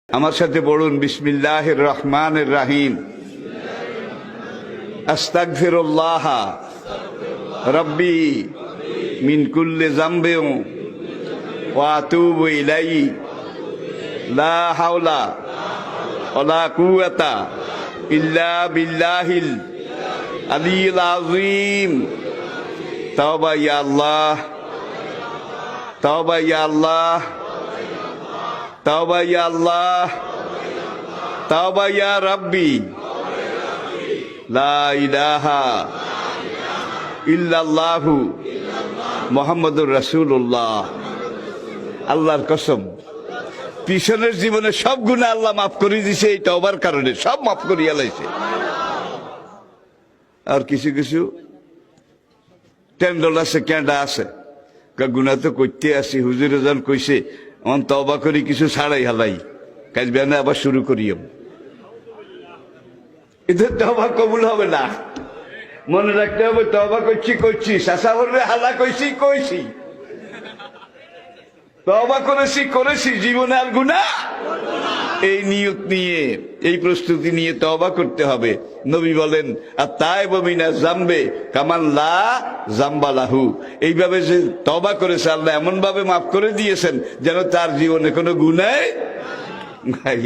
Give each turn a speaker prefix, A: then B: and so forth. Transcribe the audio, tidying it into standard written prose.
A: আমার সাথে পড়ুন, বিসমিল্লাহির রহমানির রহিম। আস্তাগফিরুল্লাহ রব্বি মিন কুল্লি যামবিন ওয়া আতুবু ইলাইহি লা হাওলা ওয়ালা কুওয়াতা ইল্লা বিল্লাহিল আলিয়্যিল আযীম। তাওবা ইয়া আল্লাহ, তাওবা ইয়া আল্লাহ, তাওবা ইয়া আল্লাহ, তাওবা ইয়া রাব্বি, লা ইলাহা ইল্লাল্লাহু মুহাম্মাদুর রাসূলুল্লাহ। আল্লাহর কসম, পিছনের জীবনে সব গুনাহ আল্লাহ মাফ করে দিয়েছে এই তওবার কারণে, সব মাফ করিয়া লাইছে। আর কিছু কিছু টেন্ডল আছে, কেডা আছে, গুনাহ তো করতে আসি, হুজুরে যখন কইছে অন তওবা করি কিছু ছাড়াই হালাই, কাজ বেনা আবার শুরু করিও, এদের তওবা কবুল হবে না। মনে রাখতে হবে, তওবা করছি শাসা বললে হালা কইছি তওবা করেছি জীবনে আর গুনাহ। এই নিয়ত নিয়ে, এই প্রস্তুতি নিয়ে তওবা করতে হবে। নবী বলেন, আত-তাইবু মিনাজ যামবি কামান লা যামবা লাহু। এইভাবে যে তওবা করেছে আল্লাহ এমন ভাবে মাফ করে দিয়েছেন যেন তার জীবনে কোনো গুনাহ নাই।